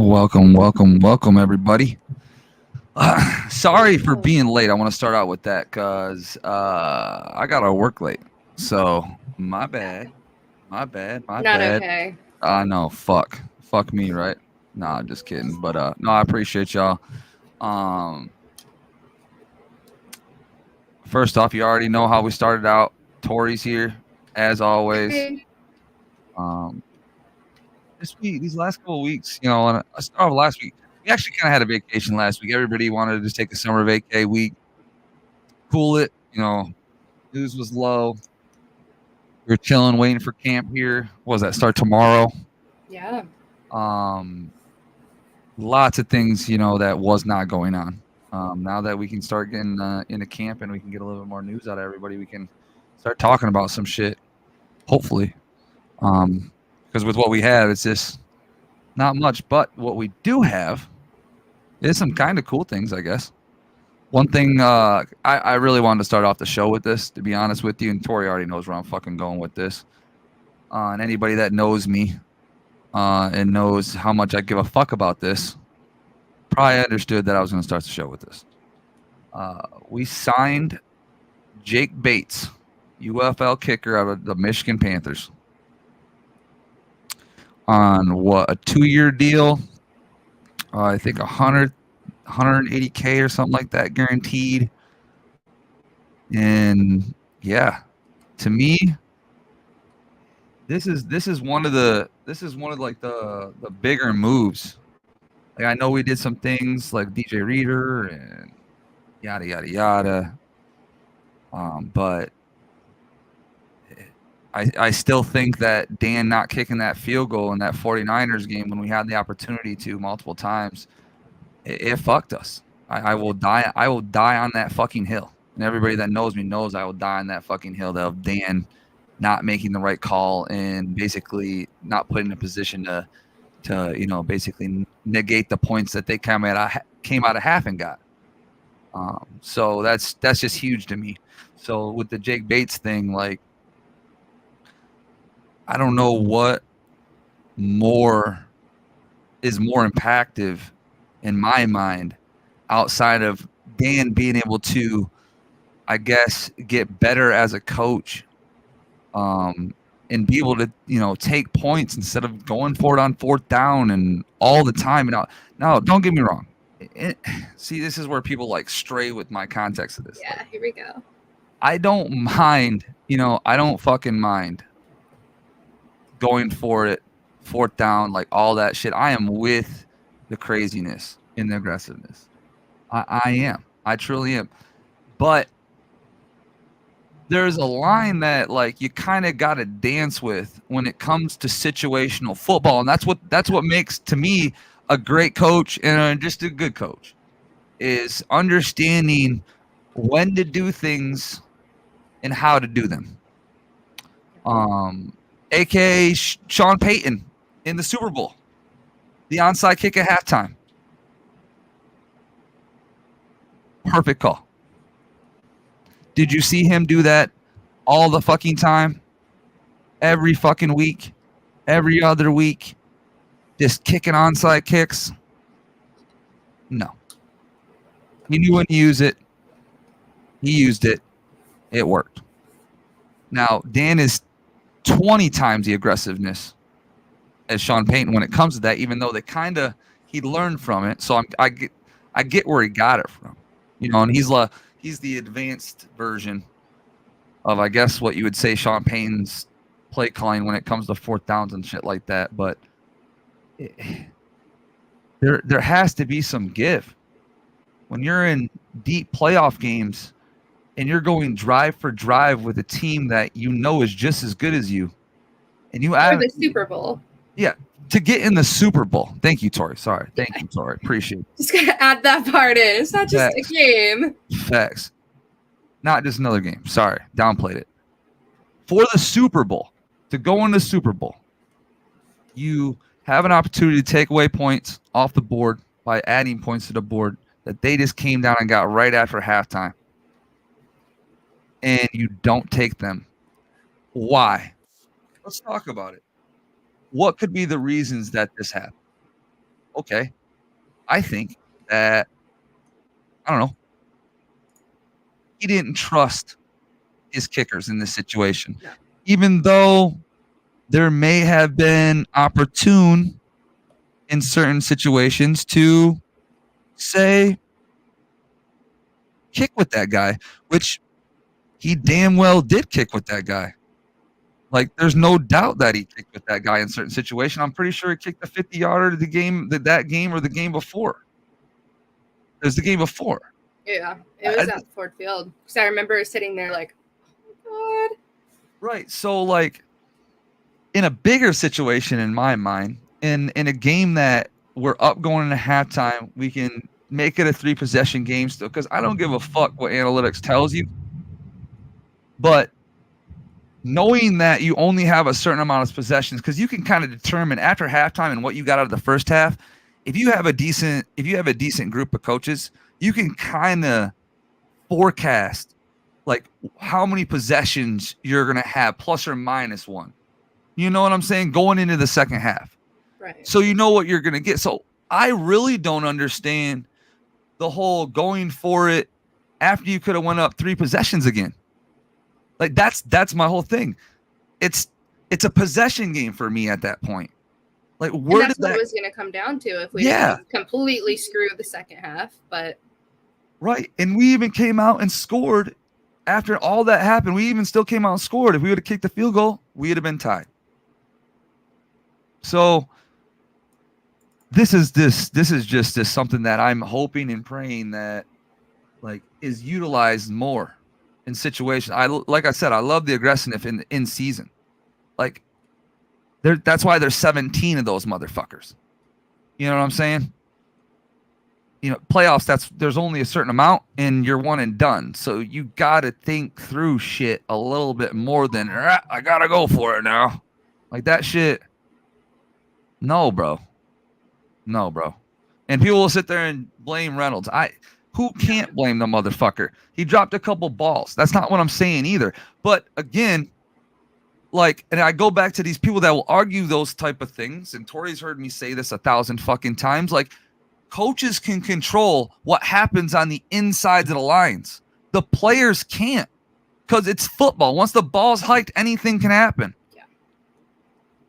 Welcome, everybody. Sorry for being late. I want to start out with that because I got to work late. So my bad. Not okay. No, fuck me, right? Nah, just kidding. But no, I appreciate y'all. First off, you already know how we started out. Tori's here as always. Hey. These last couple of weeks, and I started last week. We actually kind of had a vacation last week. Everybody wanted to just take a summer vacay week, cool it. News was low. We were chilling, waiting for camp here. What was that? Start tomorrow. Yeah. Lots of things, that was not going on. Now that we can start getting into camp and we can get a little bit more news out of everybody, we can start talking about some shit. Hopefully, because with what we have, it's just not much. But what we do have is some kind of cool things, I guess. One thing I really wanted to start off the show with this, to be honest with you, and Tori already knows where I'm fucking going with this. And anybody that knows me and knows how much I give a fuck about this probably understood that I was going to start the show with this. We signed Jake Bates, UFL kicker out of the Michigan Panthers, on a 2-year deal. I think 180K or something like that guaranteed. And yeah, to me, this is one of the bigger moves. Like, I know we did some things like DJ Reader and yada yada yada. But I still think that Dan not kicking that field goal in that 49ers game when we had the opportunity to multiple times, it fucked us. I will die on that fucking hill. And everybody that knows me knows I will die on that fucking hill of Dan not making the right call and basically not put in a position to basically negate the points that they came out of half and got. So that's just huge to me. So with the Jake Bates thing, like, I don't know what is more impactful in my mind outside of Dan being able to, I guess, get better as a coach, and be able to, take points instead of going for it on fourth down and all the time. Now, don't get me wrong. See, this is where people like stray with my context of this. Yeah, here we go. I don't mind, I don't fucking mind going for it, fourth down, like all that shit. I am with the craziness and the aggressiveness. I am. I truly am. But there's a line that, like, you kind of got to dance with when it comes to situational football, and that's what makes, to me, a great coach and just a good coach, is understanding when to do things and how to do them. AKA Sean Payton in the Super Bowl, the onside kick at halftime. Perfect call. Did you see him do that all the fucking time? Every fucking week? Every other week? Just kicking onside kicks? No. He knew when to use it. He used it. It worked. Now, Dan is 20 times the aggressiveness as Sean Payton when it comes to that, even though he learned from it. So I get where he got it from. And he's the advanced version of, I guess, what you would say Sean Payton's play calling when it comes to fourth downs and shit like that. But there has to be some give. When you're in deep playoff games and you're going drive for drive with a team that is just as good as you, and you add the Super Bowl. Yeah, to get in the Super Bowl. Thank you, Tori. Sorry. Thank you, Tori. Appreciate it. Just gotta add that part in. It's not just a game. Facts. Not just another game. Sorry. Downplayed it. For the Super Bowl, to go in the Super Bowl, you have an opportunity to take away points off the board by adding points to the board that they just came down and got right after halftime. And you don't take them. Why? Let's talk about it. What could be the reasons that this happened? okay, I think that, I don't know, he didn't trust his kickers in this situation. No. Even though there may have been opportune in certain situations to say, kick with that guy, which he damn well did kick with that guy. Like, there's no doubt that he kicked with that guy in certain situations. I'm pretty sure he kicked the 50-yarder the game, that game or the game before. It was the game before. Yeah, it was at Ford Field. Because I remember sitting there like, oh my God. Right. So, like, in a bigger situation in my mind, in a game that we're up going into halftime, we can make it a 3-possession game still, because I don't give a fuck what analytics tells you. But knowing that you only have a certain amount of possessions, because you can kind of determine after halftime and what you got out of the first half, if you have a decent group of coaches, you can kind of forecast like how many possessions you're gonna have, plus or minus one. You know what I'm saying? Going into the second half. Right. So you know what you're gonna get. So I really don't understand the whole going for it after you could have went up 3 possessions again. Like, that's my whole thing. It's a possession game for me at that point. Like, where that's did what that? it was going to come down to if we didn't completely screw the second half. But right, and we even came out and scored after all that happened. We even still came out and scored. If we would have kicked the field goal, we would have been tied. So this is just something that I'm hoping and praying that like is utilized more in situations. Like I said, I love the aggressiveness in season. Like, that's why there's 17 of those motherfuckers. You know what I'm saying? You know, playoffs, there's only a certain amount and you're one and done. So you got to think through shit a little bit more than, I got to go for it now. Like, that shit. No, bro. And people will sit there and blame Reynolds. Who can't blame the motherfucker? He dropped a couple balls. That's not what I'm saying either. But again, like, and I go back to these people that will argue those type of things, and Tori's heard me say this 1,000 fucking times. Like, coaches can control what happens on the insides of the lines. The players can't, because it's football. Once the ball's hiked, anything can happen. Yeah.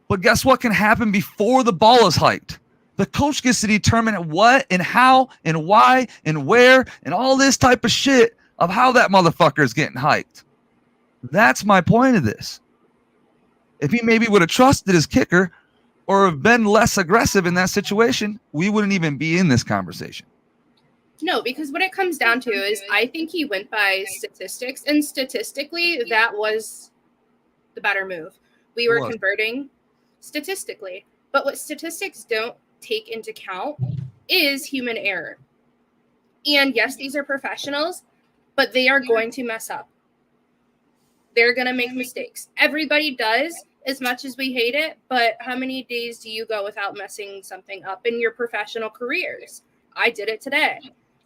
But guess what can happen before the ball is hiked? The coach gets to determine what and how and why and where and all this type of shit of how that motherfucker is getting hiked. That's my point of this. If he maybe would have trusted his kicker or have been less aggressive in that situation, we wouldn't even be in this conversation. No, because what it comes down to is I think he went by statistics, and statistically, that was the better move. We were converting statistically, but what statistics don't take into account is human error. And yes, these are professionals, but they are going to mess up. They're going to make mistakes. Everybody does, as much as we hate it, but how many days do you go without messing something up in your professional careers? I did it today.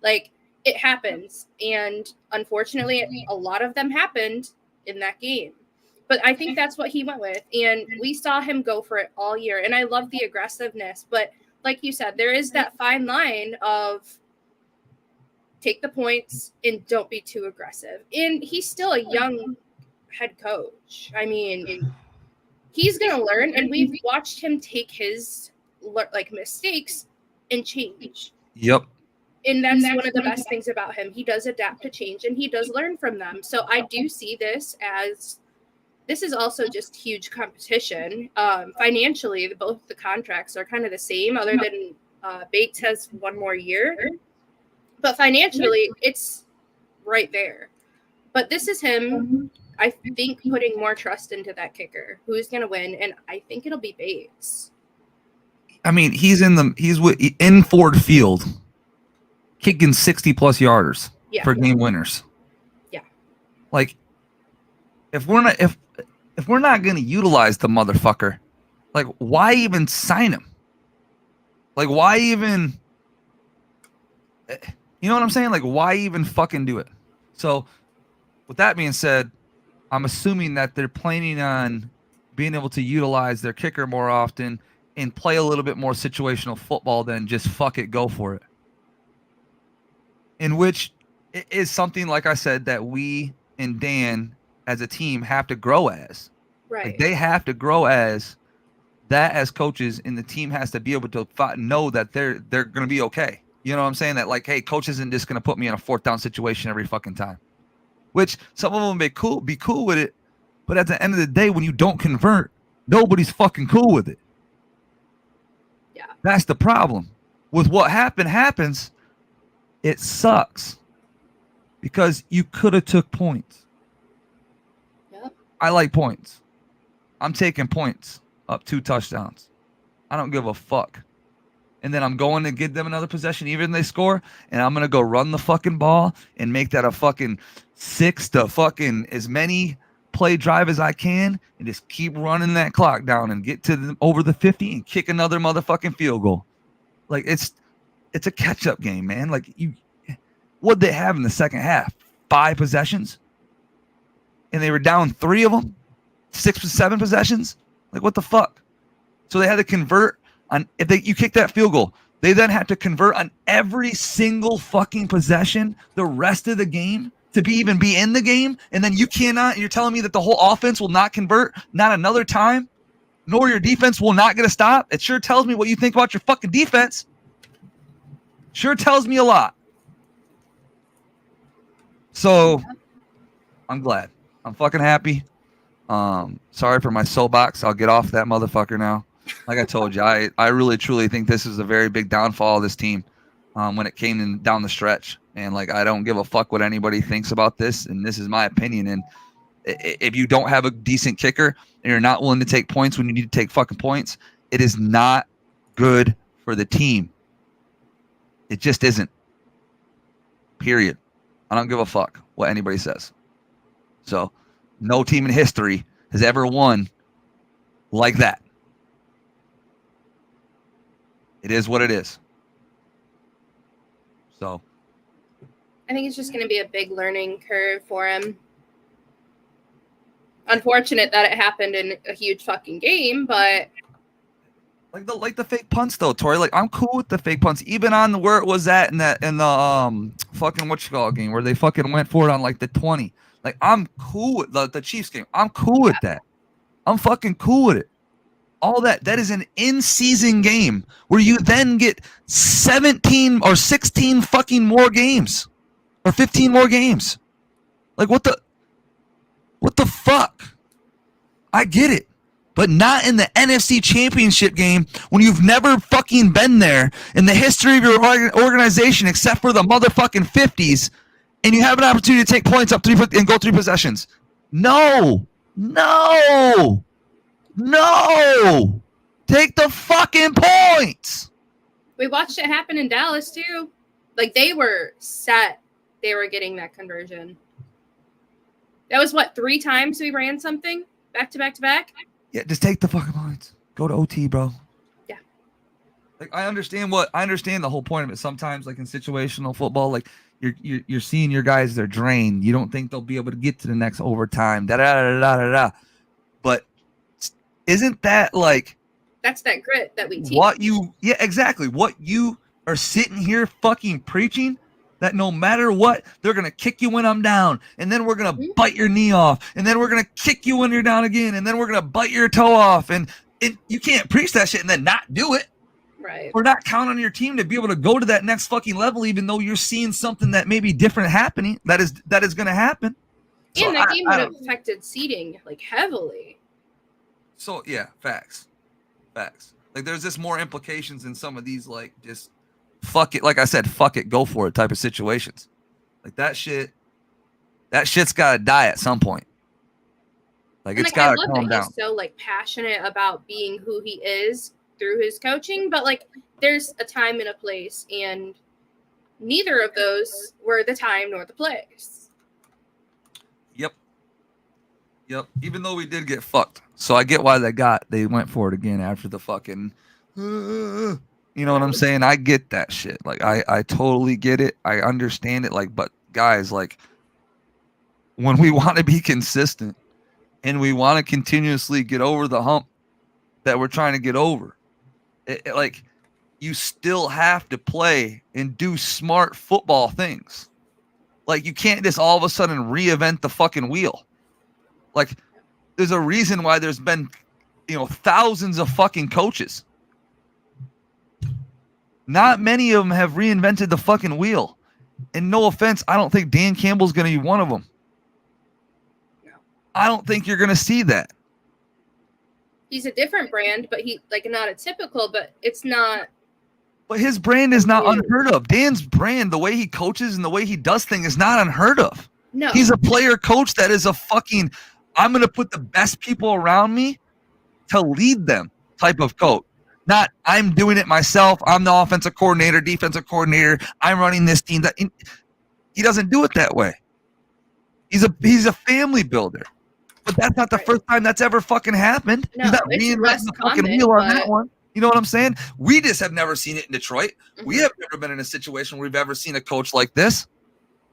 Like, it happens. And unfortunately, a lot of them happened in that game. But I think that's what he went with. And we saw him go for it all year. And I love the aggressiveness. But like you said, there is that fine line of take the points and don't be too aggressive. And he's still a young head coach. I mean, he's going to learn. And we've watched him take his mistakes and change. Yep. And that's one of the best things about him. He does adapt to change and he does learn from them. So I do see this is also just huge competition. Financially, both the contracts are kind of the same, other than Bates has one more year. But financially, it's right there. But this is him, I think, putting more trust into that kicker. Who's going to win? And I think it'll be Bates. I mean, he's in Ford Field, kicking 60+ yarders for game winners. Yeah. Like, if we're not going to utilize the motherfucker, like, why even sign him? Like, why even, you know what I'm saying? Like, why even fucking do it? So with that being said, I'm assuming that they're planning on being able to utilize their kicker more often and play a little bit more situational football than just fuck it, go for it. In which it is something, like I said, that we and Dan as a team have to grow as. Right. Like they have to grow as that as coaches, and the team has to be able to know that they're going to be okay. You know what I'm saying? That like, hey, coach isn't just going to put me in a 4th down situation every fucking time. Which some of them be cool with it, but at the end of the day, when you don't convert, nobody's fucking cool with it. Yeah. That's the problem. With what happens, it sucks because you could have took points. Yep. I like points. I'm taking points up 2 touchdowns. I don't give a fuck. And then I'm going to give them another possession, even if they score, and I'm going to go run the fucking ball and make that a fucking 6 to fucking as many play drive as I can and just keep running that clock down and get to over the 50 and kick another motherfucking field goal. Like it's a catch-up game, man. Like what'd they have in the second half? 5 possessions? And they were down 3 of them? 6 or 7 possessions? Like what the fuck? So they had to convert on you kick that field goal. They then had to convert on every single fucking possession the rest of the game to even be in the game. And then you cannot, you're telling me that the whole offense will not convert, not another time, nor your defense will not get a stop. It sure tells me what you think about your fucking defense. Sure tells me a lot. So I'm glad. I'm fucking happy. Sorry for my soapbox. I'll get off that motherfucker now. Like I told you, I really truly think this is a very big downfall of this team when it came in down the stretch. And like I don't give a fuck what anybody thinks about this, and this is my opinion. And if you don't have a decent kicker and you're not willing to take points when you need to take fucking points, it is not good for the team. It just isn't. Period. I don't give a fuck what anybody says. So no team in history has ever won like that. It is what it is. So I think it's just going to be a big learning curve for him. Unfortunate that it happened in a huge fucking game, but like the fake punts though, Tori. Like I'm cool with the fake punts, even on where it was at in the fucking game where they fucking went for it on like the 20. Like I'm cool with the Chiefs game. I'm cool with that. I'm fucking cool with it. All that is an in-season game where you then get 17 or 16 fucking more games or 15 more games. Like what the fuck? I get it, but not in the NFC Championship game when you've never fucking been there in the history of your organization except for the motherfucking 50s, and you have an opportunity to take points up 3 and go 3 possessions. No. Take the fucking points. We watched it happen in Dallas too. Like they were set. They were getting that conversion. That was 3 times we ran something back to back to back. Yeah, just take the fucking points. Go to OT, bro. Yeah. Like I understand the whole point of it. Sometimes, like in situational football, like you're seeing your guys, they're drained. You don't think they'll be able to get to the next overtime. But isn't that like that's that grit that we teach? Exactly. What you are sitting here fucking preaching, that no matter what, they're going to kick you when I'm down, and then we're going to bite your knee off, and then we're going to kick you when you're down again, and then we're going to bite your toe off, and you can't preach that shit and then not do it. Right. We're not counting on your team to be able to go to that next fucking level, even though you're seeing something that may be different happening. That is going to happen. And that game would have affected seeding like heavily. So yeah, facts. Like there's just more implications in some of these, like just fuck it. Like I said, fuck it, go for it type of situations. Like that shit's got to die at some point. Like it's got to calm down. He's so like passionate about being who he is through his coaching, but like there's a time and a place, and neither of those were the time nor the place. Yep. Even though we did get fucked. So I get why they went for it again after the fucking, you know what I'm saying? I get that shit. Like I totally get it. I understand it. Like, but guys, like when we want to be consistent and we want to continuously get over the hump that we're trying to get over, Like, you still have to play and do smart football things. Like, you can't just all of a sudden reinvent the fucking wheel. Like, there's a reason why there's been, thousands of fucking coaches. Not many of them have reinvented the fucking wheel. And no offense, I don't think Dan Campbell's going to be one of them. No. I don't think you're going to see that. He's a different brand, but not a typical, but it's not. But his brand is not unheard of. Dan's brand, the way he coaches and the way he does things, is not unheard of. No. He's a player coach that is a fucking, I'm going to put the best people around me to lead them type of coach. Not, I'm doing it myself. I'm the offensive coordinator, defensive coordinator. I'm running this team. He doesn't do it that way. He's a family builder. But that's not the first time that's ever fucking happened. No, He's not reinventing the fucking wheel on that one. You know what I'm saying? We just have never seen it in Detroit. Mm-hmm. We have never been in a situation where we've ever seen a coach like this.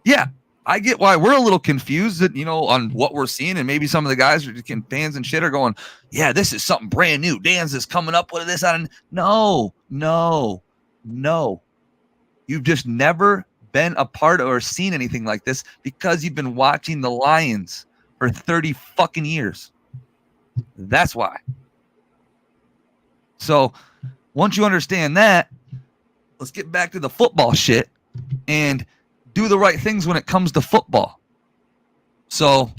Yeah, I get why we're a little confused, on what we're seeing, and maybe some of the guys, fans and shit, are going, "Yeah, this is something brand new. Dan's is coming up with this." No. You've just never been a part of or seen anything like this because you've been watching the Lions for 30 fucking years. That's why. So once you understand that, let's get back to the football shit and do the right things when it comes to football. So,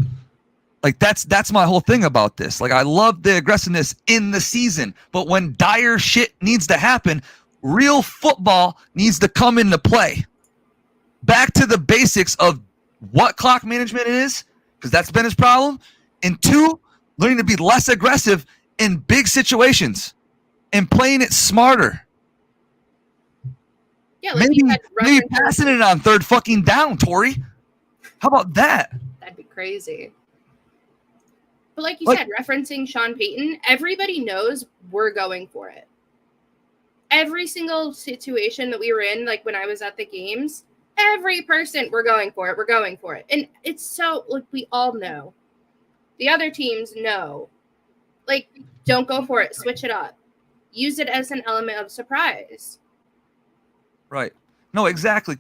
that's my whole thing about this. I love the aggressiveness in the season, but when dire shit needs to happen, real football needs to come into play. Back to the basics of what clock management is, because that's been his problem. And 2, learning to be less aggressive in big situations and playing it smarter. Yeah, maybe passing it on third fucking down, Tori. How about that? That'd be crazy. But like you said, referencing Sean Payton, everybody knows we're going for it. Every single situation that we were in, like when I was at the games, every person, we're going for it. We're going for it. And it's so, we all know. The other teams know. Don't go for it. Switch it up. Use it as an element of surprise. Right. No, exactly.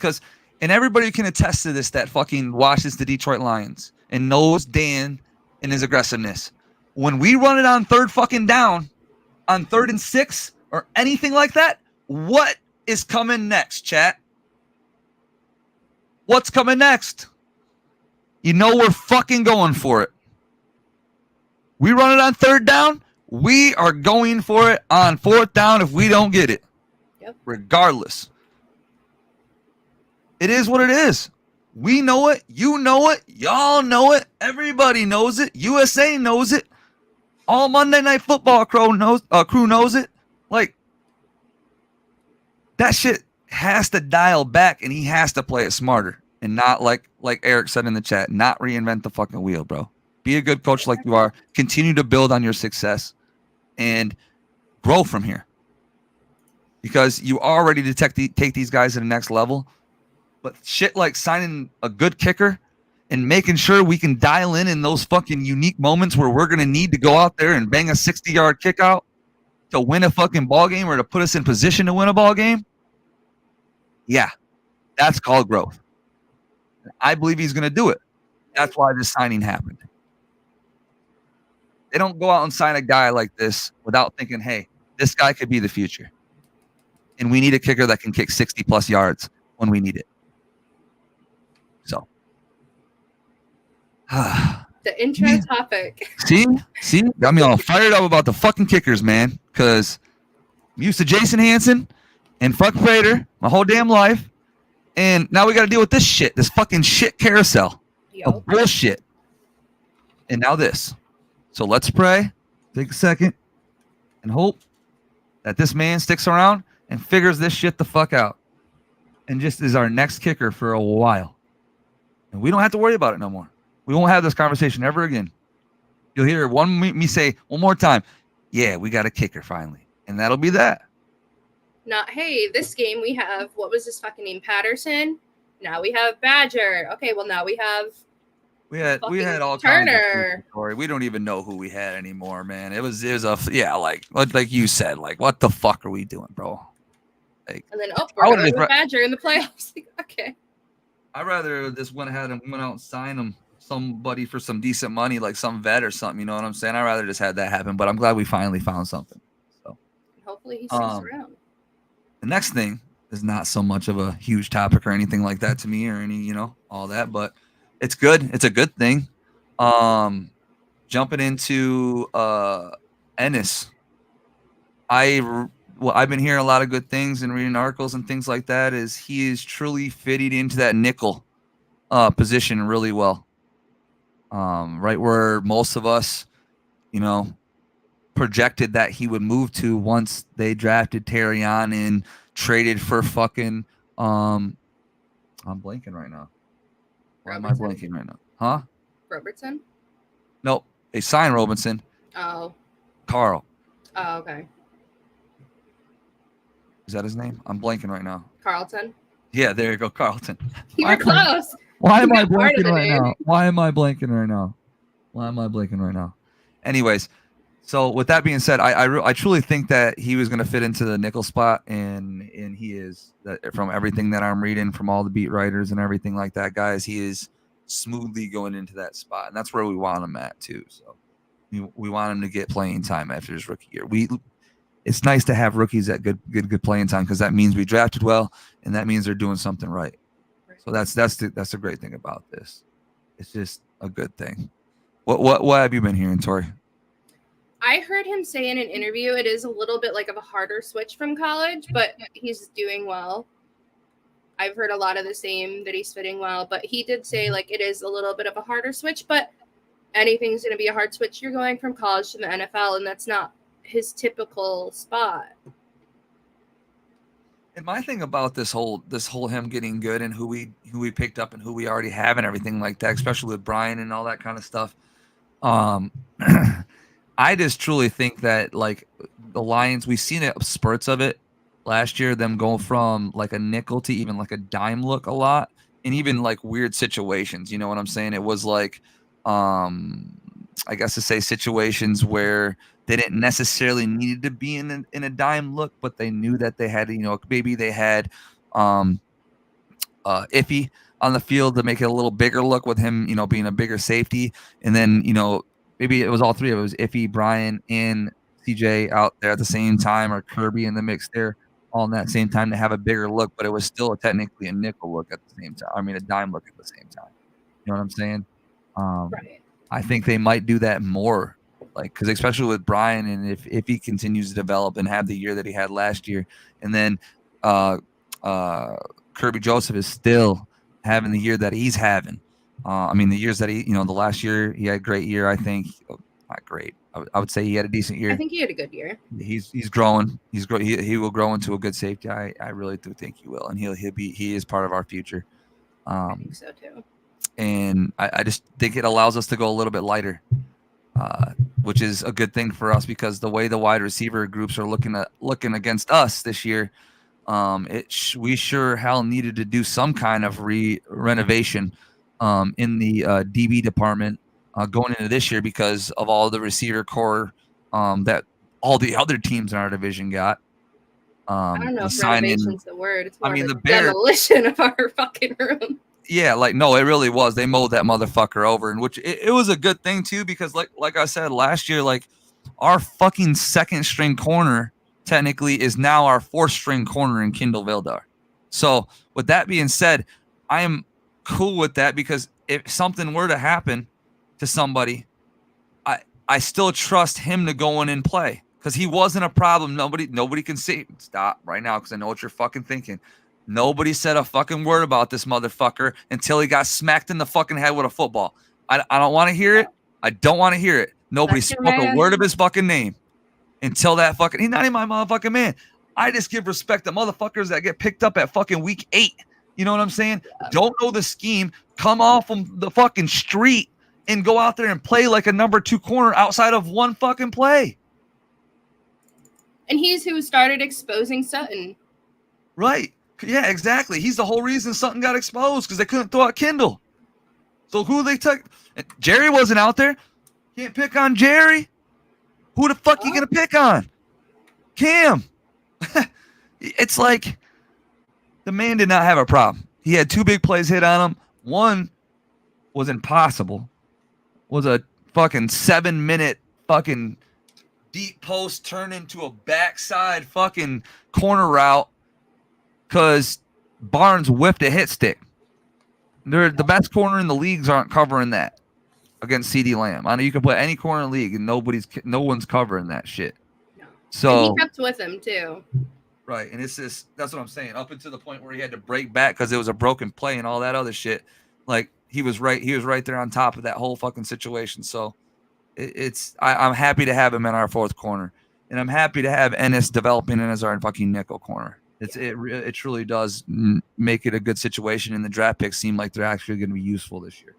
And everybody can attest to this that fucking watches the Detroit Lions and knows Dan and his aggressiveness. When we run it on third fucking down, on 3rd and 6, or anything like that, what is coming next, chat? What's coming next? We're fucking going for it. We run it on 3rd down, we are going for it on 4th down if we don't get it. Yep. Regardless. It is what it is. We know it. You know it. Y'all know it. Everybody knows it. USA knows it. All Monday Night Football crew knows it. That shit has to dial back, and he has to play it smarter and not like Eric said in the chat, not reinvent the fucking wheel, bro. Be a good coach like you are. Continue to build on your success and grow from here, because you are ready to take these guys to the next level. But shit like signing a good kicker and making sure we can dial in those fucking unique moments where we're going to need to go out there and bang a 60-yard kick out to win a fucking ball game or to put us in position to win a ball game. Yeah, that's called growth. I believe he's going to do it. That's why this signing happened. They don't go out and sign a guy like this without thinking, hey, this guy could be the future. And we need a kicker that can kick 60-plus yards when we need it. So. The intro topic. See? Got me all fired up about the fucking kickers, man. Because I'm used to Jason Hansen and fuck Prater my whole damn life. And now we got to deal with this shit. This fucking shit carousel of bullshit. And now this. So let's pray, take a second, and hope that this man sticks around and figures this shit the fuck out. And just is our next kicker for a while. And we don't have to worry about it no more. We won't have this conversation ever again. You'll hear me say one more time, yeah, we got a kicker finally. And that'll be that. Not, hey, this game we have, what was his fucking name, Patterson? Now we have Badger. Okay, well now we have We had all kinds of story. We don't even know who we had anymore, man. It was like you said, like what the fuck are we doing, bro? Like, and then we're going to Badger in the playoffs. Like, okay. I'd rather just went ahead and went out and signed somebody for some decent money, like some vet or something. You know what I'm saying? I'd rather just had that happen. But I'm glad we finally found something. So hopefully he sticks around. The next thing is not so much of a huge topic or anything like that to me or any, all that, but it's good. It's a good thing. Jumping into Ennis. I've been hearing a lot of good things and reading articles and things like that. Is he is truly fitted into that nickel position really well. Right where most of us, projected that he would move to once they drafted Terry on and traded for fucking I'm blanking right now. Why am I blanking right now? Huh? Robertson? Nope. They signed Robinson. Oh. Carl. Oh, okay. Is that his name? I'm blanking right now. Carlton? Yeah, there you go, Carlton. You were close. Why am I blanking right now? Why am I blanking right now? Anyways, so with that being said, I truly think that he was going to fit into the nickel spot, and he is. That from everything that I'm reading from all the beat writers and everything like that, guys, he is smoothly going into that spot, and that's where we want him at too. So we want him to get playing time after his rookie year. It's nice to have rookies at good playing time because that means we drafted well, and that means they're doing something right. So that's the great thing about this. It's just a good thing. What have you been hearing, Tori? I heard him say in an interview it is a little bit like of a harder switch from college, but he's doing well. I've heard a lot of the same, that he's fitting well, but he did say like it is a little bit of a harder switch, but anything's going to be a hard switch. You're going from college to the NFL, and that's not his typical spot. And my thing about this whole him getting good and who we picked up and who we already have and everything like that, especially with Brian and all that kind of stuff. I just truly think that like the Lions, we've seen it spurts of it last year, them go from like a nickel to even like a dime look a lot, and even like weird situations. You know what I'm saying? It was like, I guess to say situations where they didn't necessarily need to be in a dime look, but they knew that they had, maybe they had Iffy on the field to make it a little bigger look with him, being a bigger safety. And then, maybe it was all three of it. It was Iffy, Brian, and CJ out there at the same time, or Kirby in the mix there all in that same time to have a bigger look, but it was still technically a nickel look at the same time. I mean, a dime look at the same time. You know what I'm saying? Right. I think they might do that more, like, because especially with Brian, and if he continues to develop and have the year that he had last year, and then Kirby Joseph is still having the year that he's having. I mean, the years that he, the last year he had a great year. I think not great. I would say he had a decent year. I think he had a good year. He's growing. He will grow into a good safety. I really do think he will, and he is part of our future. I think so too. And I just think it allows us to go a little bit lighter, which is a good thing for us because the way the wide receiver groups are looking against us this year, we sure hell needed to do some kind of renovation in the DB department going into this year because of all the receiver core that all the other teams in our division got. I don't know if renovation's the word. It's more the Bears, demolition of our fucking room. Yeah, no, it really was. They mowed that motherfucker over, and which it was a good thing too because like I said last year, like our fucking second string corner technically is now our fourth string corner in Kendall Vildar. So with that being said, I am cool with that because if something were to happen to somebody, I still trust him to go in and play because he wasn't a problem. Nobody can say stop right now because I know what you're fucking thinking. Nobody said a fucking word about this motherfucker until he got smacked in the fucking head with a football. I don't want to hear it. I don't want to hear it. Nobody spoke a word of his fucking name until that fucking. He's not even my motherfucking man. I just give respect to motherfuckers that get picked up at fucking week 8. You know what I'm saying? Don't know the scheme. Come off from the fucking street and go out there and play like a number 2 corner outside of one fucking play. And he's who started exposing Sutton. Right. Yeah, exactly. He's the whole reason Sutton got exposed because they couldn't throw out Kendall. So who they took? Jerry wasn't out there. Can't pick on Jerry. Who the fuck you gonna pick on? Cam. It's like the man did not have a problem. He had 2 big plays hit on him. One was impossible. Was a fucking 7-minute fucking deep post turned into a backside fucking corner route because Barnes whiffed a hit stick. They're the best corner in the leagues aren't covering that against CeeDee Lamb. I know you can put any corner in the league and no one's covering that shit. No. So and he kept with him too. Right, and it's just that's what I'm saying. Up until the point where he had to break back because it was a broken play and all that other shit. Like he was right there on top of that whole fucking situation. So I'm happy to have him in our 4th corner, and I'm happy to have Ennis developing in as our fucking nickel corner. It truly does make it a good situation, and the draft picks seem like they're actually going to be useful this year.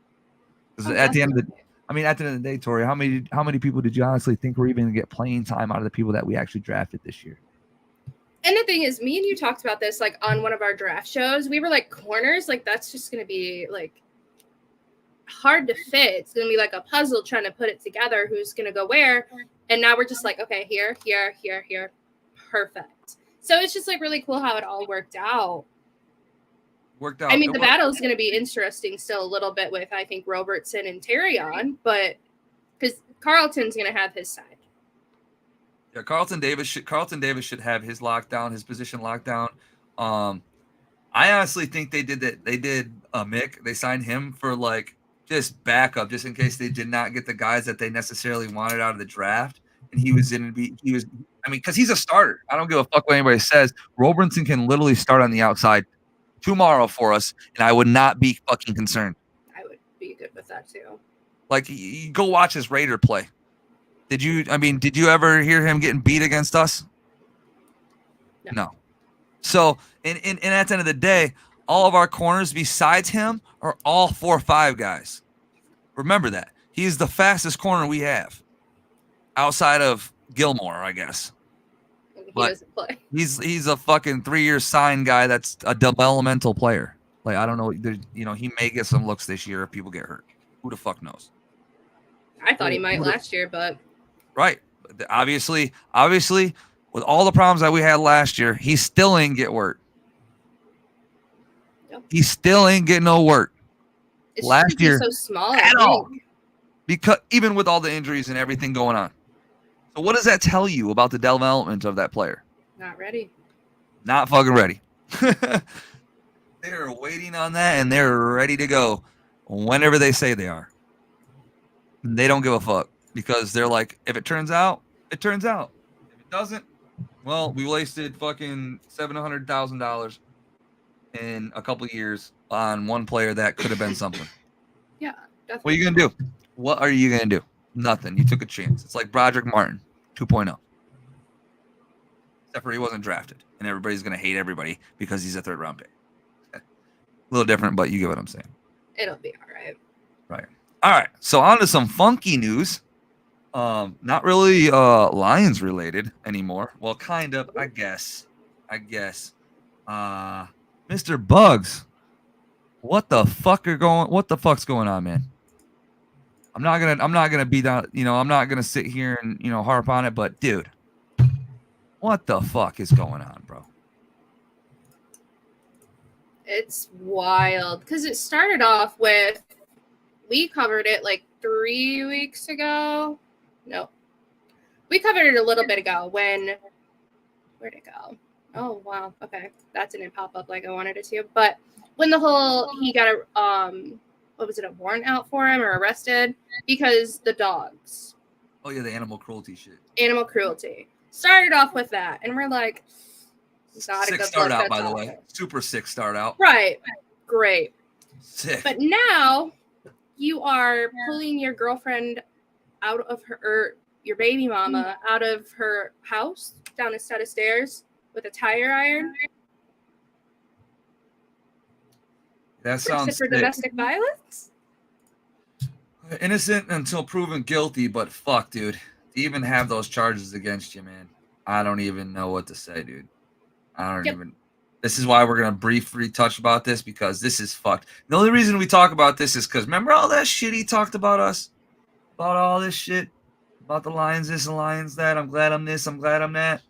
Because at the end of the day, Tori, how many people did you honestly think were even going to get playing time out of the people that we actually drafted this year? And the thing is, me and you talked about this like on one of our draft shows. We were like, corners, like that's just going to be like hard to fit. It's going to be like a puzzle trying to put it together. Who's going to go where? And now we're just like, okay, here, perfect. So it's just like really cool how it all worked out. I mean, the battle is going to be interesting still a little bit with I think Robertson and Terrion, but because Carlton's going to have his side. Yeah, Carlton Davis should have his lockdown, his position lockdown. I honestly think they did that. They did Mick. They signed him for like just backup, just in case they did not get the guys that they necessarily wanted out of the draft. And because he's a starter. I don't give a fuck what anybody says. Robertson can literally start on the outside tomorrow for us, and I would not be fucking concerned. I would be good with that too. Like, you go watch his Raider play. Did you ever hear him getting beat against us? No. So, and at the end of the day, all of our corners besides him are all 4.5 guys. Remember that. He's the fastest corner we have. Outside of Gilmore, I guess. He doesn't play. He's a fucking 3-year signed guy that's a developmental player. Like, I don't know. He may get some looks this year if people get hurt. Who the fuck knows? I thought he might last year, but... Right. Obviously, with all the problems that we had last year, he still ain't get work. Yep. He still ain't getting no work. It's last year, so small at all. Because even with all the injuries and everything going on. So what does that tell you about the development of that player? Not ready. Not fucking ready. They're waiting on that, and they're ready to go whenever they say they are. They don't give a fuck. Because they're like, if it turns out, it turns out. If it doesn't, well, we wasted fucking $700,000 in a couple of years on one player that could have been something. Yeah, definitely. What are you going to do? What are you going to do? Nothing. You took a chance. It's like Broderick Martin 2.0. Except for he wasn't drafted. And everybody's going to hate everybody because he's a 3rd-round pick. A little different, but you get what I'm saying. It'll be all right. Right. All right. So on to some funky news. Not really Lions related anymore. Well, kind of, I guess. Mr. Bugs, what the fuck's going on, man? I'm not gonna be down, I'm not gonna sit here and harp on it, but dude, what the fuck is going on, bro? It's wild because it started off with we covered it like 3 weeks ago. No, we covered it a little bit ago. Where'd it go? Oh wow, okay, that didn't pop up like I wanted it to. But when he got a warrant out for him or arrested because the dogs. Oh yeah, the animal cruelty shit. Animal cruelty started off with that, and we're like, not a good start out, by the way. Super sick start out. Right, great. Sick. But now you are pulling your girlfriend out of your baby mama out of her house down a set of stairs with a tire iron. That sounds for domestic violence. Innocent until proven guilty, but fuck, dude, to even have those charges against you, man, I don't even know what to say, dude. This is why we're going to briefly touch about this, because this is fucked. The only reason we talk about this is because remember all that shit he talked about us? About all this shit? About the Lions this and Lions that? I'm glad I'm this, I'm glad I'm that.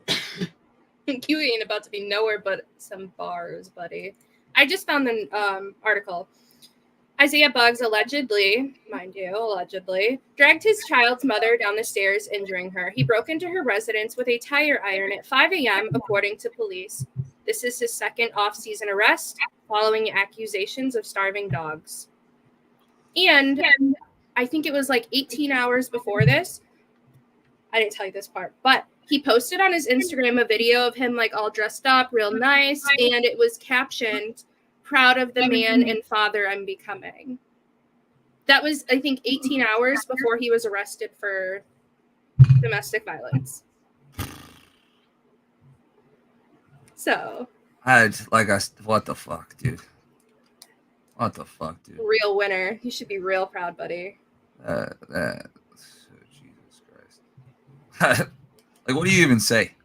You ain't about to be nowhere but some bars, buddy. I just found the article. Isaiah Buggs allegedly, mind you, dragged his child's mother down the stairs, injuring her. He broke into her residence with a tire iron at 5 a.m., according to police. This is his second off-season arrest following accusations of starving dogs. And I think it was like 18 hours before this. I didn't tell you this part, but he posted on his Instagram a video of him like all dressed up, real nice, and it was captioned, "Proud of the man and father I'm becoming." That was, I think, 18 hours before he was arrested for domestic violence. So. What the fuck, dude? What the fuck, dude? Real winner. You should be real proud, buddy. Jesus Christ. Like, what do you even say?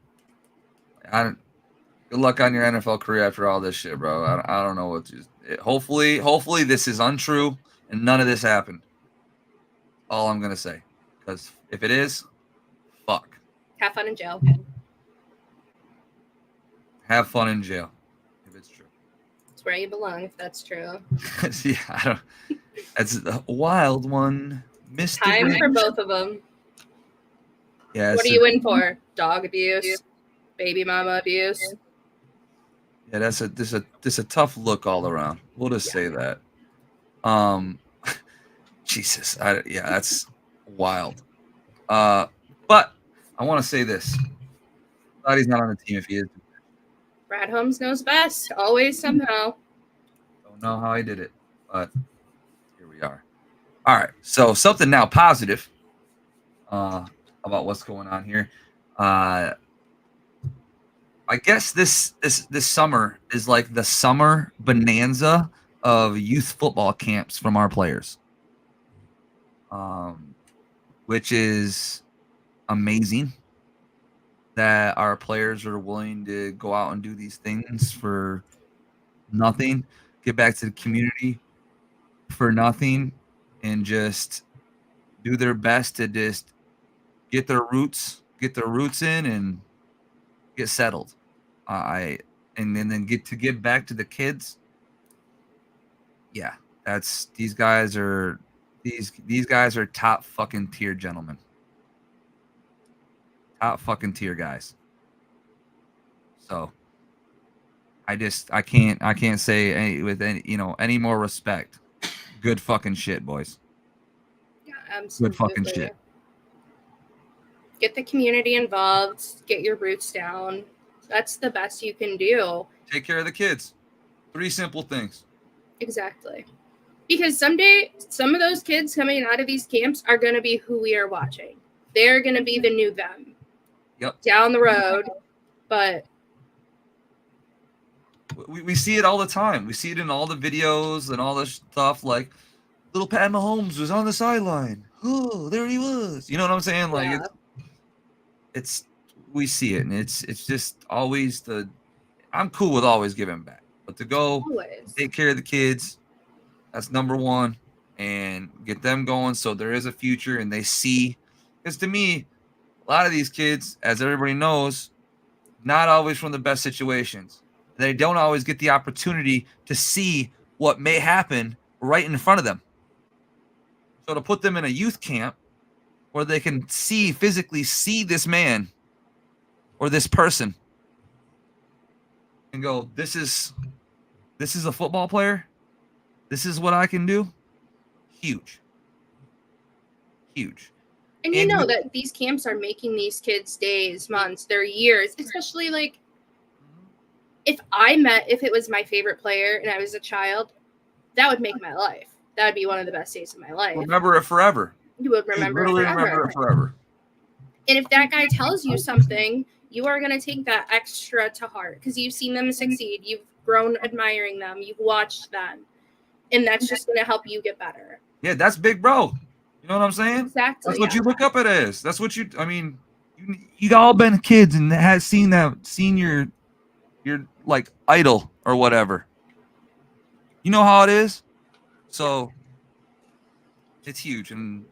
Good luck on your NFL career after all this shit, bro. I don't know what to. Hopefully this is untrue and none of this happened. All I'm gonna say, because if it is, fuck. Have fun in jail. Have fun in jail, if it's true. It's where you belong, if that's true. Yeah, I don't. That's a wild one. Mr. Time for both of them. Yeah. What are you in for? Dog abuse, baby mama abuse. Yeah, this a tough look all around. We'll just say that. Jesus, that's wild. But I want to say this. Glad he's not on the team if he is. Brad Holmes knows best. Always somehow. Don't know how he did it, but here we are. All right, so something now positive about what's going on here. I guess this summer is like the summer bonanza of youth football camps from our players, which is amazing that our players are willing to go out and do these things for nothing, get back to the community for nothing, and just do their best to just get their roots in and get settled. And then get back to the kids. Yeah, these guys are top fucking tier gentlemen. Top fucking tier guys. So I can't say with any more respect. Good fucking shit, boys. Yeah, absolutely. Good fucking shit. Get the community involved. Get your roots down. That's the best you can do. Take care of the kids. 3 simple things. Exactly. Because someday, some of those kids coming out of these camps are going to be who we are watching. They're going to be the new them. Yep. Down the road. But we see it all the time. We see it in all the videos and all this stuff. Like, little Pat Mahomes was on the sideline. Oh, there he was. You know what I'm saying? Like, yeah. it's we see it, and it's just always I'm cool with always giving back, but to go take care of the kids, that's number one, and get them going so there is a future and they see. Because to me, a lot of these kids, as everybody knows, not always from the best situations. They don't always get the opportunity to see what may happen right in front of them. So to put them in a youth camp where they can physically see this man or this person and go, this is a football player. This is what I can do. Huge. And you know that these camps are making these kids days, months, their years, especially like if it was my favorite player and I was a child, that would make my life. That would be one of the best days of my life. Remember it forever. You would remember it forever. And if that guy tells you something, you are going to take that extra to heart because you've seen them succeed. You've grown admiring them. You've watched them. And that's just going to help you get better. Yeah, that's big bro. You know what I'm saying? Exactly. That's what you look up at as. That's what you all been kids and seen your your like idol or whatever. You know how it is. So it's huge, and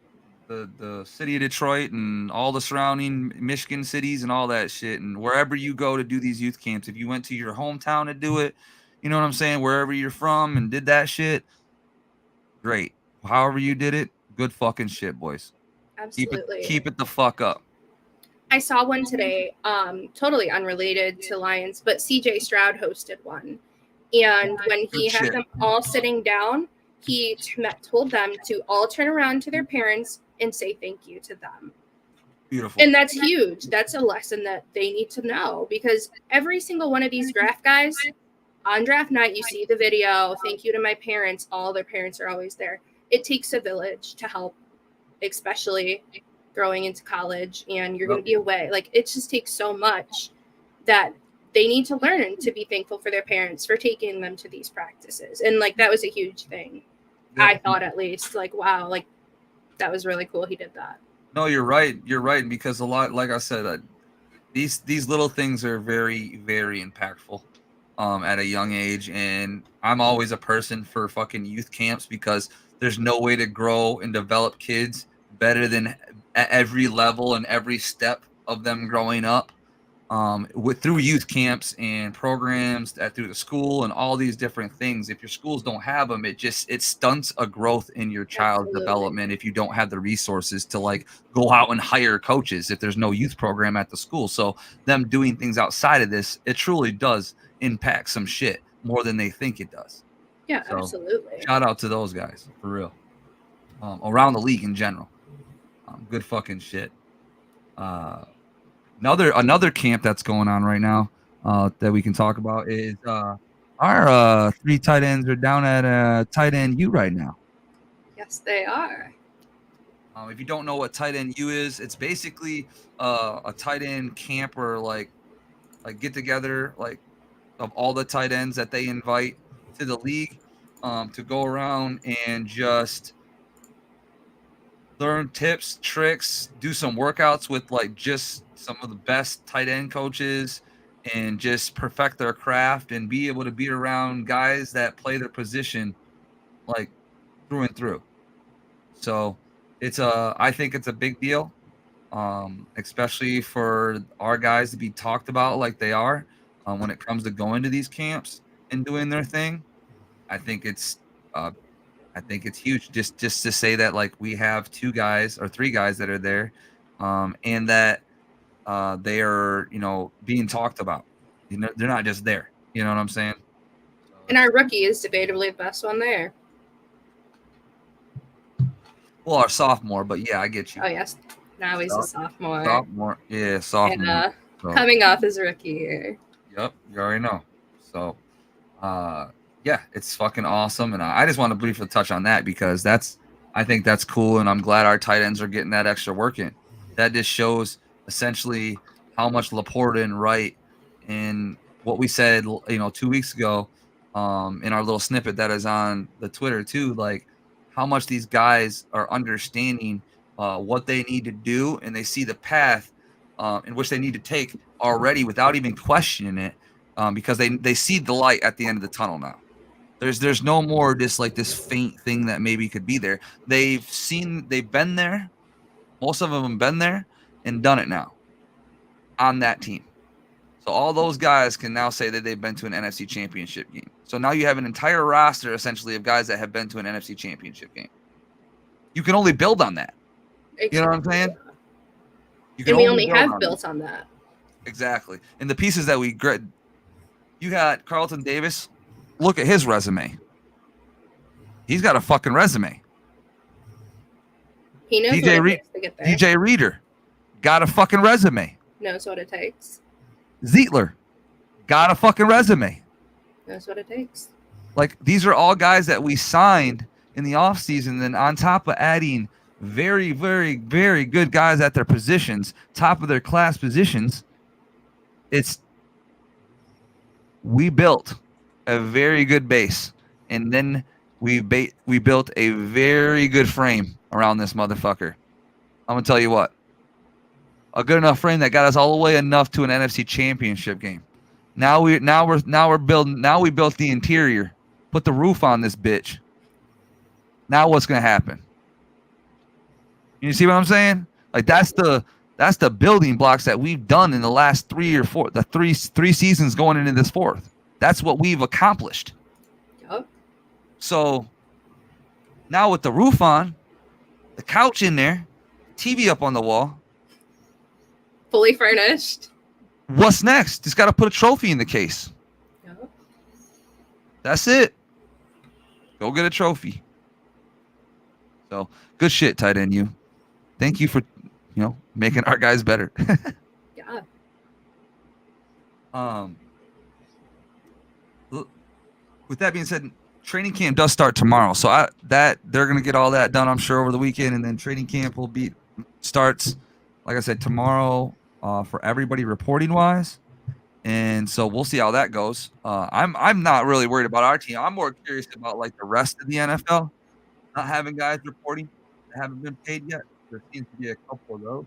the city of Detroit and all the surrounding Michigan cities and all that shit, and wherever you go to do these youth camps, if you went to your hometown to do it, you know what I'm saying, wherever you're from and did that shit, great. However you did it, good fucking shit, boys. Absolutely. Keep it the fuck up. I saw one today, totally unrelated to Lions, but CJ Stroud hosted one. And when he had them all sitting down, he told them to all turn around to their parents and say thank you to them. Beautiful. And that's huge. That's a lesson that they need to know, because every single one of these draft guys, on draft night, you see the video, thank you to my parents. All their parents are always there. It takes a village to help, especially growing into college, and you're going to be away. Like, it just takes so much that they need to learn to be thankful for their parents for taking them to these practices. And like, that was a huge thing. Yeah. I thought, at least, like, wow, like that was really cool. He did that. No, you're right. You're right. Because a lot, like I said, these little things are very, very impactful at a young age. And I'm always a person for fucking youth camps, because there's no way to grow and develop kids better than at every level and every step of them growing up, through youth camps and programs through the school and all these different things. If your schools don't have them, it stunts a growth in your child's development if you don't have the resources to like go out and hire coaches if there's no youth program at the school. So them doing things outside of this, it truly does impact some shit more than they think it does. Yeah, so, absolutely. Shout out to those guys, for real. Around the league in general. Good fucking shit. Another camp that's going on right now that we can talk about is our 3 tight ends are down at tight end U right now. Yes, they are. If you don't know what tight end U is, it's basically a tight end camp or like get together like of all the tight ends that they invite to the league to go around and just learn tips, tricks, do some workouts with like just some of the best tight end coaches, and just perfect their craft and be able to be around guys that play their position like through and through. So I think it's a big deal, especially for our guys to be talked about like they are when it comes to going to these camps and doing their thing. I think it's huge just to say that like we have 2 guys or 3 guys that are there, and that they are, being talked about. They're not just there. You know what I'm saying? And our rookie is debatably the best one there. Well, our sophomore, but yeah, I get you. Oh yes, now he's a sophomore. Sophomore, yeah, sophomore. And, coming off his rookie year. Yep, you already know. So, yeah, it's fucking awesome, and I just want to briefly touch on that because I think that's cool, and I'm glad our tight ends are getting that extra work in. That just shows essentially how much Laporta and Wright, and what we said, 2 weeks ago, in our little snippet that is on the Twitter too, like how much these guys are understanding what they need to do, and they see the path in which they need to take already without even questioning it, because they see the light at the end of the tunnel now. There's no more just like this faint thing that maybe could be there. They've been there. Most of them have been there and done it now on that team. So all those guys can now say that they've been to an NFC championship game. So now you have an entire roster essentially of guys that have been to an NFC championship game. You can only build on that. Exactly. You know what I'm saying? And we only have built on that. Exactly. And the pieces that you got Carlton Davis. Look at his resume. He's got a fucking resume. He knows what it takes to get there. DJ Reader got a fucking resume. Knows what it takes. Zietler got a fucking resume. Knows what it takes. Like, these are all guys that we signed in the offseason, and on top of adding very, very, very good guys at their positions, top of their class positions, we built a very good base, and then we built a very good frame around this motherfucker. I'm gonna tell you what, a good enough frame that got us all the way enough to an NFC championship game. Now we built the interior, put the roof on this bitch. Now what's gonna happen? You see what I'm saying? Like that's the building blocks that we've done in the last three seasons going into this fourth. That's what we've accomplished. Yep. So now with the roof on, the couch in there, TV up on the wall, fully furnished. What's next? Just got to put a trophy in the case. Yep. That's it. Go get a trophy. So good shit, tight end. You. Thank you for, making our guys better. Yeah. With that being said, training camp does start tomorrow, so they're gonna get all that done, I'm sure, over the weekend, and then training camp starts, like I said, tomorrow for everybody reporting wise, and so we'll see how that goes. I'm not really worried about our team. I'm more curious about like the rest of the NFL not having guys reporting that haven't been paid yet. There seems to be a couple of those.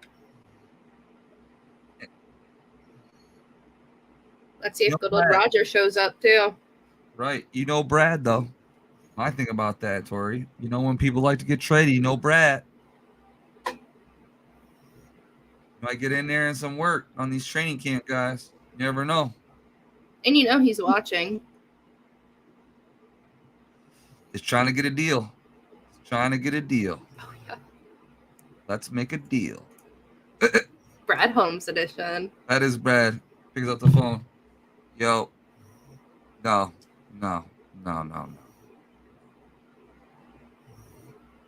Let's see if good old Roger shows up too. Right. Brad, though. I think about that, Tori. When people like to get traded, Brad might get in there and some work on these training camp guys. You never know. And he's watching. He's trying to get a deal. Oh, yeah. Let's make a deal. Brad Holmes edition. That is Brad. Picks up the phone. Yo. No. No,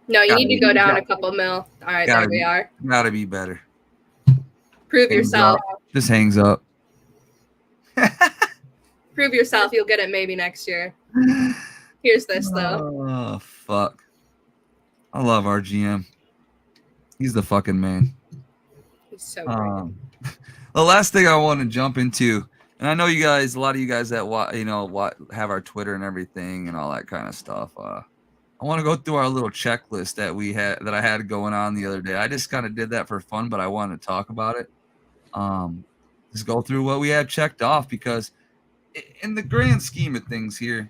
you need to go down a couple mil. All right, there we are. Gotta be better. Prove yourself. Just hangs up. Prove yourself. You'll get it maybe next year. Here's this, though. Oh, fuck. I love our GM. He's the fucking man. He's so great. The last thing I want to jump into, and I know you guys, a lot of you guys that have our Twitter and everything and all that kind of stuff. I want to go through our little checklist that I had going on the other day. I just kind of did that for fun, but I wanted to talk about it. Just go through what we had checked off, because in the grand scheme of things here,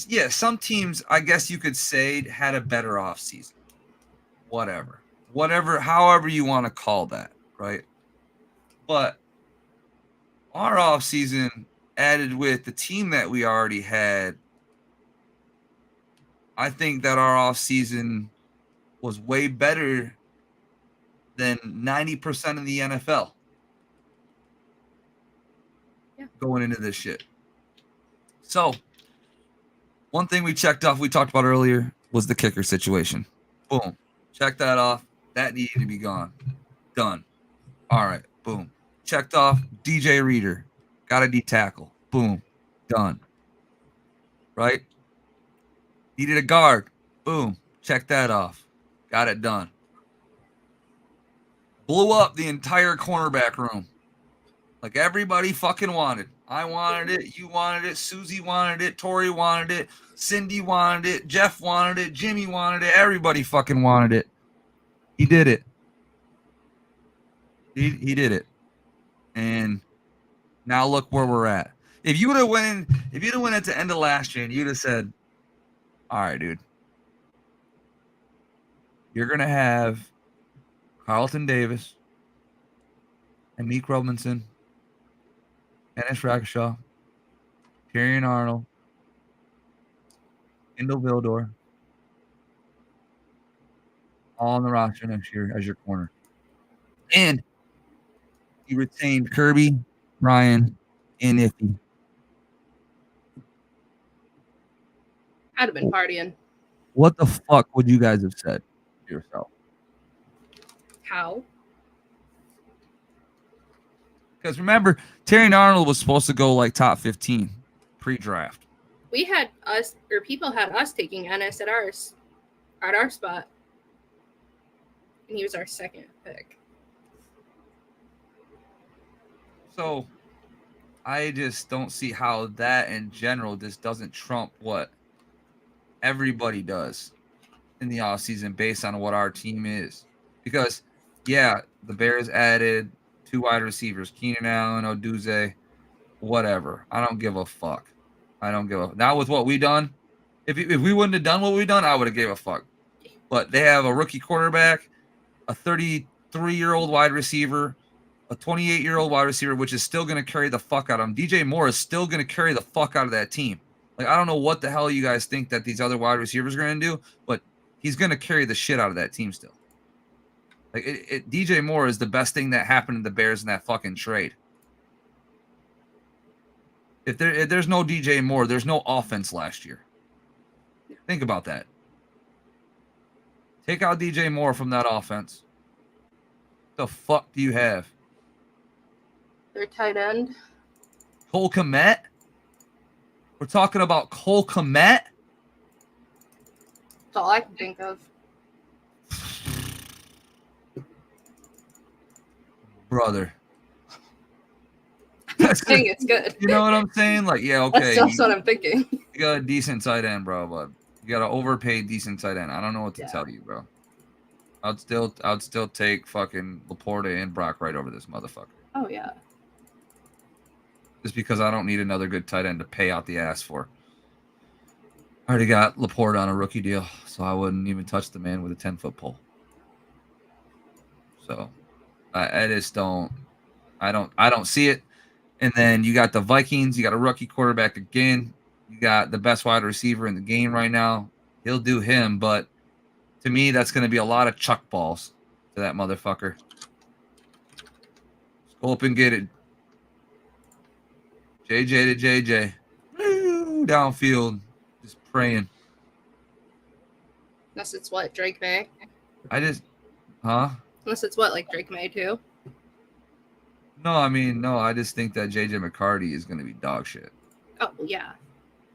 yeah, some teams, I guess you could say, had a better offseason. Whatever, however you want to call that, right? But our offseason added with the team that we already had, I think that our offseason was way better than 90% of the NFL going into this shit. So, one thing we checked off, we talked about earlier, was the kicker situation. Boom. Check that off. That needed to be gone. Done. All right. Boom. Checked off. DJ Reader. Got a D-tackle. Boom. Done. Right? Needed a guard. Boom. Check that off. Got it done. Blew up the entire cornerback room. Like everybody fucking wanted. I wanted it. You wanted it. Susie wanted it. Tori wanted it. Cindy wanted it. Jeff wanted it. Jimmy wanted it. Everybody fucking wanted it. He did it. He did it. And now look where we're at. If you'd have went at the end of last year and you'd have said, all right, dude, you're going to have Carlton Davis and Meek Robinson, Ennis Rakashaw, Tori and Arnold, Kendall Vildor, all on the roster next year as your corner. And you retained Kirby, Ryan, and Iffy. I'd have been partying. What the fuck would you guys have said to yourself? How? Because remember, Tori and Arnold was supposed to go like top 15 pre-draft. We had people had us taking Ennis at our spot. And he was our second pick. So I just don't see how that in general just doesn't trump what everybody does in the offseason based on what our team is. Because, yeah, the Bears added 2 wide receivers, Keenan Allen, Oduze, whatever. I don't give a fuck. Not with what we done. If we wouldn't have done what we done, I would have gave a fuck. But they have a rookie quarterback, a 33-year-old wide receiver, a 28-year-old wide receiver, which is still going to carry the fuck out of him. DJ Moore is still going to carry the fuck out of that team. Like, I don't know what the hell you guys think that these other wide receivers are going to do, but he's going to carry the shit out of that team still. Like, DJ Moore is the best thing that happened to the Bears in that fucking trade. If there's no DJ Moore, there's no offense last year. Think about that. Take out DJ Moore from that offense. What the fuck do you have? Their tight end. Cole Kmet? We're talking about Cole Kmet? That's all I can think of. Brother. I'm saying it's good. You know what I'm saying? Like, yeah, okay. That's what I'm thinking. You got a decent tight end, bro, but you got an overpaid decent tight end. I don't know what to tell you, bro. I'd still take fucking Laporta and Brock right over this motherfucker. Oh yeah. Just because I don't need another good tight end to pay out the ass for. I already got Laporta on a rookie deal, so I wouldn't even touch the man with a 10-foot pole. So I just don't see it. And then you got the Vikings, you got a rookie quarterback again. You got the best wide receiver in the game right now. He'll do him, but to me, that's going to be a lot of chuck balls to that motherfucker. Just go up and get it. JJ to JJ. Woo, downfield. Just praying. Unless it's what, Drake May? Unless it's what, like Drake May too? No, I just think that JJ McCarty is going to be dog shit. Oh, yeah.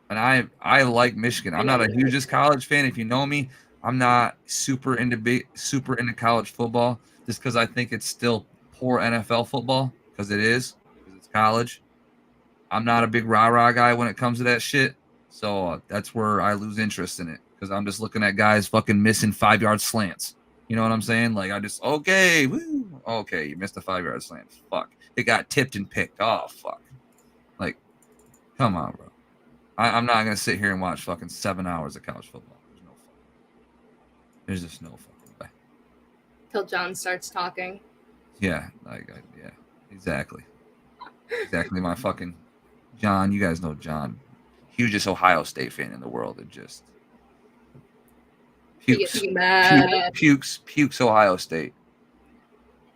And I like Michigan. I'm not a hugest college fan. If you know me, I'm not super into college football just because I think it's still poor NFL football because it's college. I'm not a big rah-rah guy when it comes to that shit. So that's where I lose interest in it because I'm just looking at guys fucking missing 5-yard slants. You know what I'm saying? Like, okay, you missed a 5-yard slant. Fuck. It got tipped and picked. Oh, fuck. Like, come on, bro. I'm not going to sit here and watch fucking 7 hours of college football. There's just no fucking way. Till John starts talking. Yeah, yeah, exactly. Exactly, my fucking John. You guys know John. Hugest Ohio State fan in the world. It just pukes Ohio State.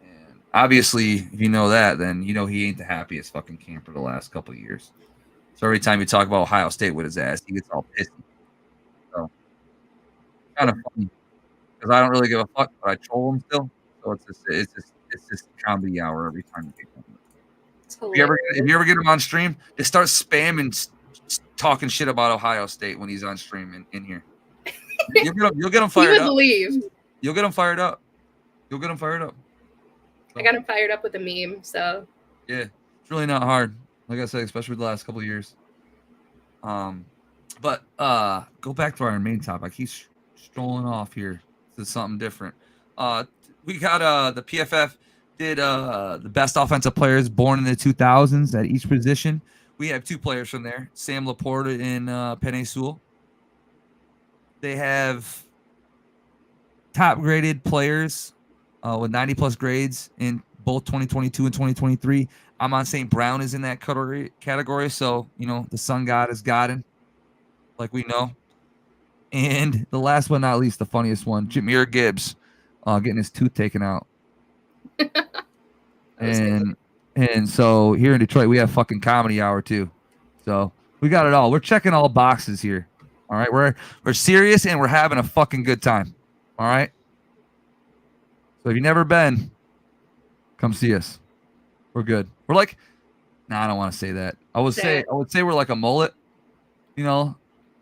And obviously, if you know that, then you know he ain't the happiest fucking camper the last couple of years. So every time you talk about Ohio State with his ass, he gets all pissy. So kind of funny because I don't really give a fuck, but I troll him still. So it's just comedy hour every time you get him. If you ever get him on stream, just start spamming talking shit about Ohio State when he's on stream in here. You'll get him fired up. You'll get him fired up. So, I got him fired up with a meme, so. Yeah, it's really not hard. Like I said, especially with the last couple of years. But go back to our main topic. He's strolling off here to something different. We got the PFF did the best offensive players born in the 2000s at each position. We have 2 players from there, Sam Laporta and Penei Sewell. They have top graded players with 90+ grades in both 2022 and 2023. I'm on St. Brown is in that category. So, you know, the sun god is godding, like we know. And the last but not least, the funniest one, Jahmyr Gibbs getting his tooth taken out. And so here in Detroit, we have fucking comedy hour too. So we got it all. We're checking all boxes here. All right. We're serious and we're having a fucking good time. All right. So if you've never been, come see us. We're good. We're like, I don't want to say that. I would say we're like a mullet, you know.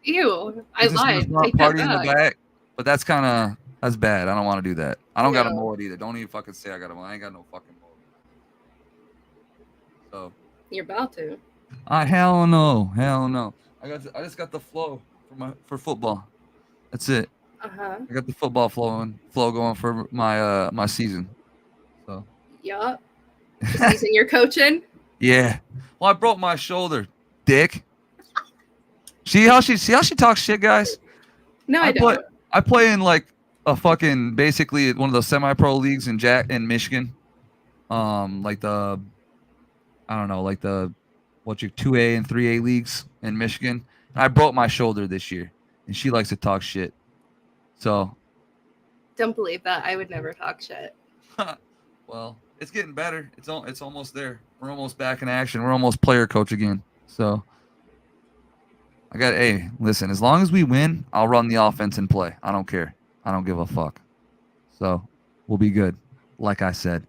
Ew. I lied. Take Party that in the back. But that's bad. I don't want to do that. I don't got a mullet either. Don't even fucking say I got a mullet. I ain't got no fucking mullet. So you're about to. Hell no. I just got the flow for football. That's it. I got the football flow going for my season. So yup. The season you're coaching? Yeah. Well, I broke my shoulder, dick. See how she talks shit, guys? No, I don't. I play in like a fucking basically one of those semi-pro leagues in Michigan. Like the I don't know, like the 2A and 3A leagues in Michigan. And I broke my shoulder this year, and she likes to talk shit. So don't believe that. I would never talk shit. Well, it's getting better. It's almost there. We're almost back in action. We're almost player coach again. So listen, as long as we win, I'll run the offense and play. I don't care. I don't give a fuck. So we'll be good. Like I said,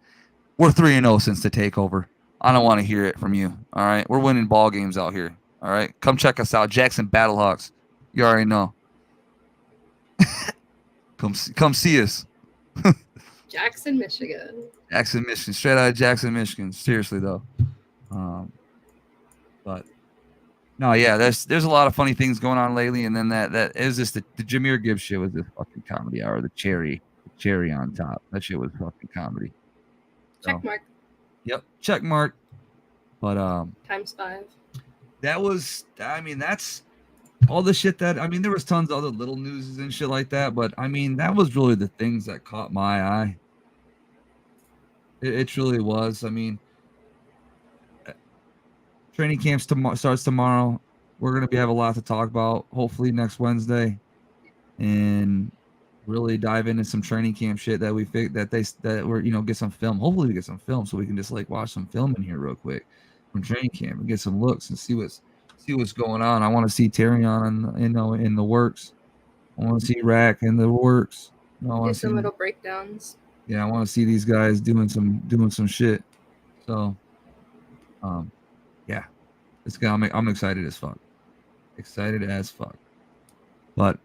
we're 3-0 since the takeover. I don't want to hear it from you. All right. We're winning ball games out here. All right. Come check us out. Jackson Battlehawks. You already know. Come see us. Jackson, Michigan. Jackson, Michigan. Straight out of Jackson, Michigan. Seriously though. But no, yeah, there's a lot of funny things going on lately, and then that is just the Jameer Gibbs shit was this fucking comedy hour. The cherry on top. That shit was fucking comedy. Check mark. Yep, check mark. But ×5. That's all the shit that there was tons of other little news and shit like that, but that was really the things that caught my eye. It truly was. Training camp starts tomorrow. We're gonna have a lot to talk about. Hopefully next Wednesday, and really dive into some training camp shit that we're get some film. Hopefully we get some film so we can just like watch some film in here real quick from training camp and get some looks and see what's going on. I want to see Terion in the works. I want to see Rack in the works. I want to see some little breakdowns. Yeah, I want to see these guys doing some shit. So, yeah, this guy, I'm excited as fuck. Excited as fuck. But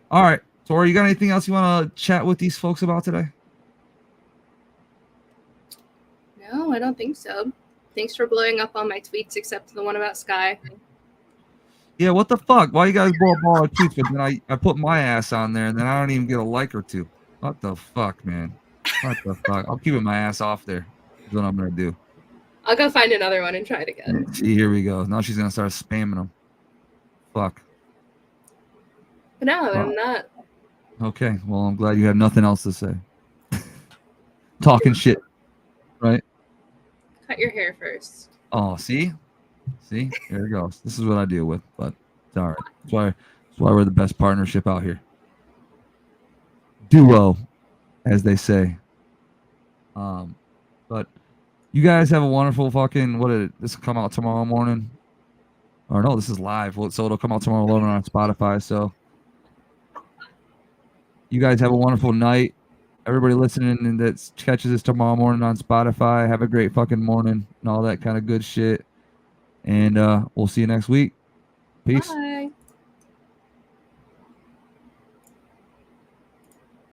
all right, Tori, you got anything else you want to chat with these folks about today? No, I don't think so. Thanks for blowing up on my tweets, except the one about Sky. Yeah, what the fuck? Why you guys blow up all our tweets, but then I put my ass on there, and then I don't even get a like or two. What the fuck, man? What the fuck? I'll keep my ass off there. That's what I'm gonna do. I'll go find another one and try it again. See, here we go. Now she's gonna start spamming them. Fuck. But no, I'm not. Okay, well, I'm glad you have nothing else to say. Talking shit, right? Cut your hair first. Oh, see, there it goes. This is what I deal with, but it's all right. That's why we're the best partnership out here. Duo, as they say. But you guys have a wonderful fucking this will come out tomorrow morning. Or no, this is live. So it'll come out tomorrow morning on Spotify. So you guys have a wonderful night. Everybody listening and that catches us tomorrow morning on Spotify. Have a great fucking morning and all that kind of good shit. And we'll see you next week. Peace. Bye.